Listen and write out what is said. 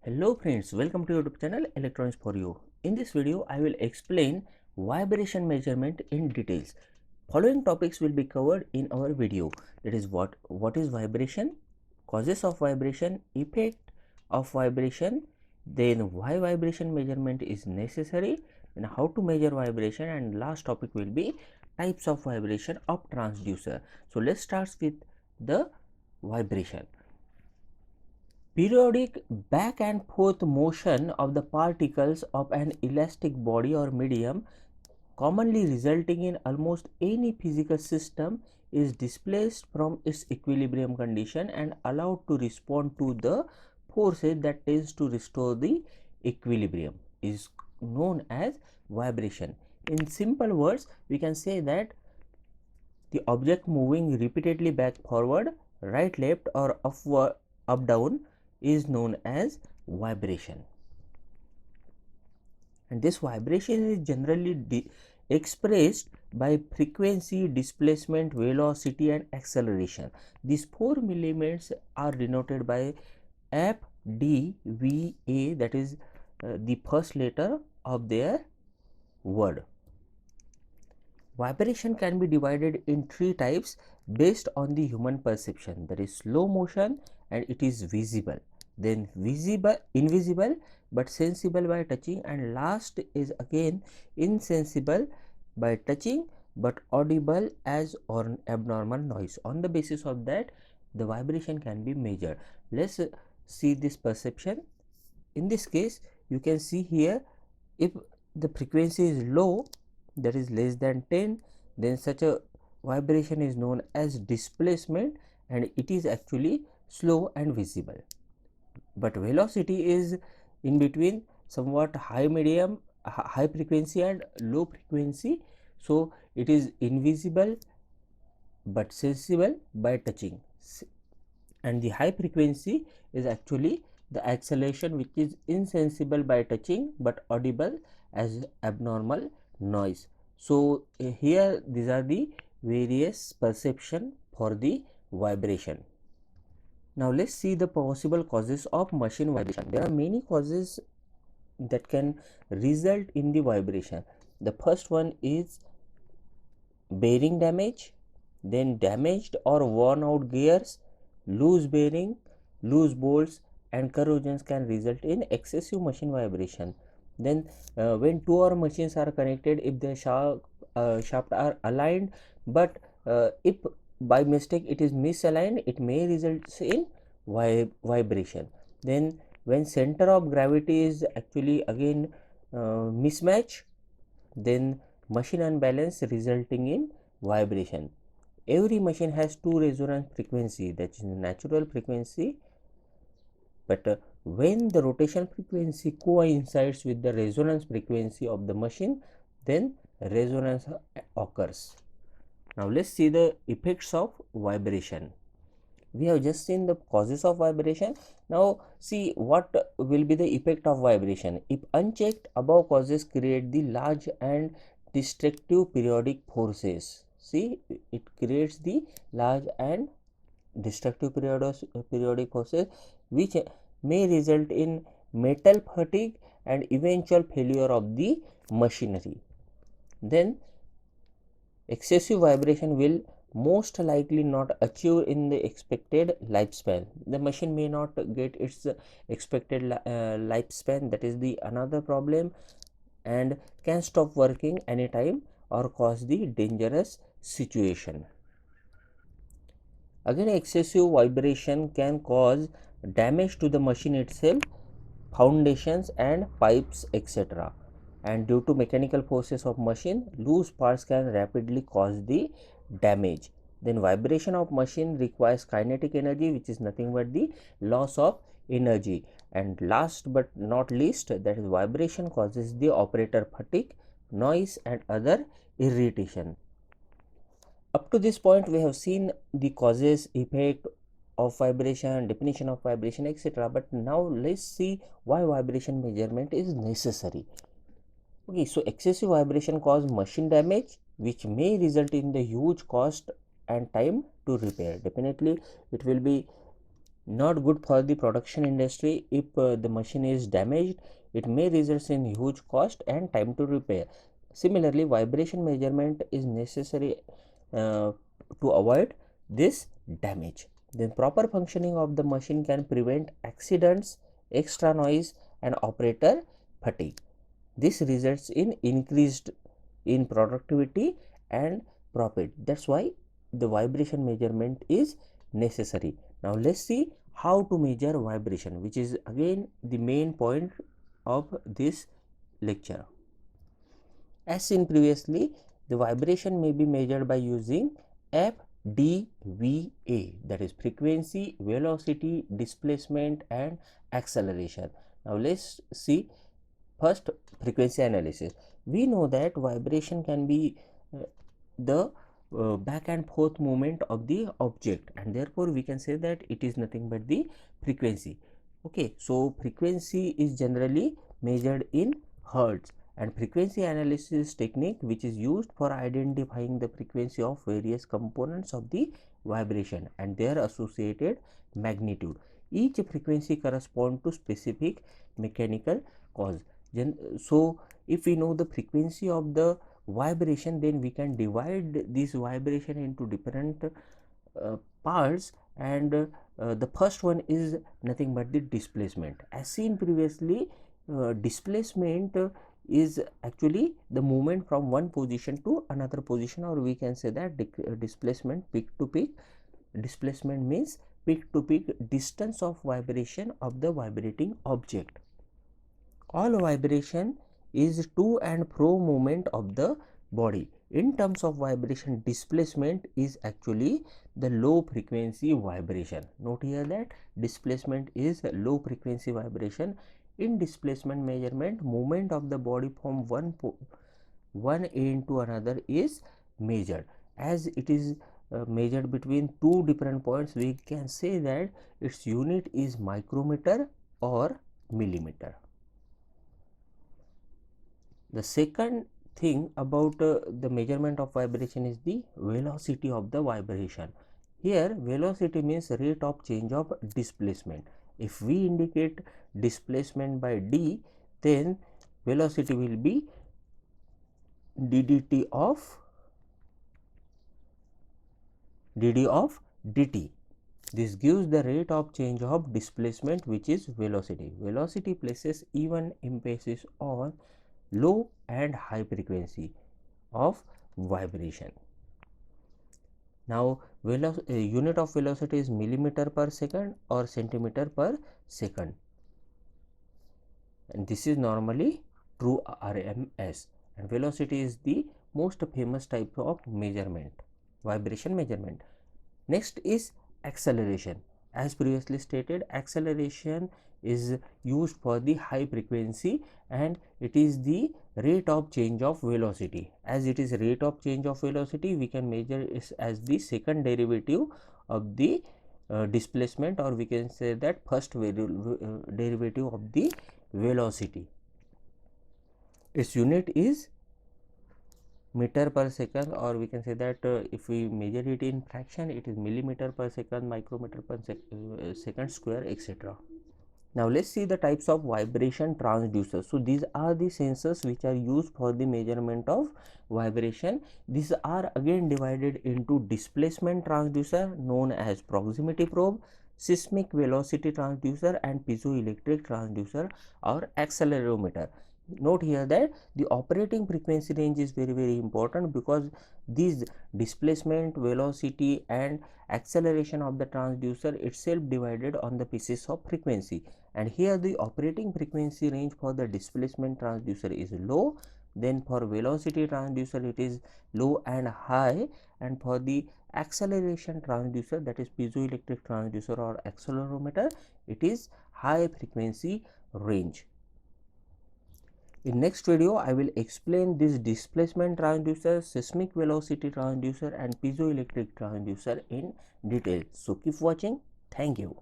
Hello friends, welcome to YouTube channel Electronics for You. In this video, I will explain vibration measurement in details. Following topics will be covered in our video. That is what is vibration, causes of vibration, effect of vibration, then why vibration measurement is necessary and how to measure vibration, and last topic will be types of vibration of transducer. So let's start with the vibration. Periodic back and forth motion of the particles of an elastic body or medium, commonly resulting in almost any physical system, is displaced from its equilibrium condition and allowed to respond to the forces that tends to restore the equilibrium, is known as vibration. In simple words, we can say that the object moving repeatedly back forward, right left or upward up down is known as vibration. And this vibration is generally expressed by frequency, displacement, velocity and acceleration. These four elements are denoted by F, D, V, A, that is the first letter of their word. Vibration can be divided in three types based on the human perception. There is slow motion and it is visible, then invisible but sensible by touching, and last is again insensible by touching but audible as or abnormal noise. On the basis of that, the vibration can be measured. Let's see this perception. In this case, you can see here, if the frequency is low, that is less than 10, then such a vibration is known as displacement and it is actually slow and visible. But velocity is in between, somewhat high frequency and low frequency, so it is invisible but sensible by touching, and the high frequency is actually the acceleration which is insensible by touching but audible as abnormal noise. So here these are the various perception for the vibration. Now let's see the possible causes of machine vibration. There are many causes that can result in the vibration. The first one is bearing damage, then damaged or worn out gears, loose bearing, loose bolts and corrosions can result in excessive machine vibration. Then when two or machines are connected, if the shaft are aligned, but if by mistake it is misaligned, it may result in vibration. Then when center of gravity is actually again mismatch, then machine unbalance resulting in vibration. Every machine has two resonance frequency, that is natural frequency, but when the rotation frequency coincides with the resonance frequency of the machine, then resonance occurs. Now let's see the effects of vibration. We have just seen the causes of vibration. Now see what will be the effect of vibration. If unchecked, above causes create the large and destructive periodic forces. See, it creates the large and destructive periodic forces which may result in metal fatigue and eventual failure of the machinery. Then excessive vibration will most likely not achieve in the expected lifespan. The machine may not get its expected lifespan, that is the another problem, and can stop working anytime or cause the dangerous situation. Again, excessive vibration can cause damage to the machine itself, foundations and pipes, etc. And due to mechanical forces of machine, loose parts can rapidly cause the damage. Then vibration of machine requires kinetic energy, which is nothing but the loss of energy. And last but not least, that is vibration causes the operator fatigue, noise and other irritation. Up to this point, we have seen the causes, effect of vibration, definition of vibration, etc. But now let's see why vibration measurement is necessary. Okay, so excessive vibration cause machine damage, which may result in the huge cost and time to repair. Definitely, it will be not good for the production industry. If the machine is damaged, it may result in huge cost and time to repair. Similarly, vibration measurement is necessary uh, to avoid this damage. Then proper functioning of the machine can prevent accidents, extra noise, and operator fatigue. This results in increased in productivity and profit. That's why the vibration measurement is necessary. Now let's see how to measure vibration, which is again the main point of this lecture. As seen previously, the vibration may be measured by using FDVA, that is frequency, velocity, displacement and acceleration. Now let's see first frequency analysis. We know that vibration can be the back and forth movement of the object, and therefore we can say that it is nothing but the frequency. Okay, so frequency is generally measured in hertz, and frequency analysis technique which is used for identifying the frequency of various components of the vibration and their associated magnitude. Each frequency corresponds to specific mechanical cause. So if we know the frequency of the vibration, then we can divide this vibration into different parts, and the first one is nothing but the displacement. As seen previously, displacement is actually the movement from one position to another position, or we can say that displacement peak to peak. Displacement means peak to peak distance of vibration of the vibrating object. All vibration is to and fro movement of the body. In terms of vibration, displacement is actually the low frequency vibration. Note here that displacement is low frequency vibration. In displacement measurement, movement of the body from one end to another is measured. As it is measured between two different points, we can say that its unit is micrometer or millimeter. The second thing about the measurement of vibration is the velocity of the vibration. Here velocity means rate of change of displacement. If we indicate displacement by d, then velocity will be dd of dt. This gives the rate of change of displacement, which is velocity. Velocity places even emphasis on low and high frequency of vibration. Now unit of velocity is millimeter per second or centimeter per second, and this is normally true RMS, and velocity is the most famous type of measurement, vibration measurement. Next is acceleration. As previously stated, acceleration is used for the high frequency, and it is the rate of change of velocity. As it is rate of change of velocity, we can measure it as the second derivative of the displacement, or we can say that first derivative of the velocity. Its unit is meter per second, or we can say that if we measure it in fraction, it is millimeter per second, micrometer per second square, etc. Now let's see the types of vibration transducers. So these are the sensors which are used for the measurement of vibration. These are again divided into displacement transducer known as proximity probe, seismic velocity transducer, and piezoelectric transducer or accelerometer. Note here that the operating frequency range is very important, because these displacement, velocity and acceleration of the transducer itself divided on the pieces of frequency, and here the operating frequency range for the displacement transducer is low, then for velocity transducer it is low and high, and for the acceleration transducer, that is piezoelectric transducer or accelerometer, it is high frequency range. In next video, I will explain this displacement transducer, seismic velocity transducer and piezoelectric transducer in detail. So keep watching. Thank you.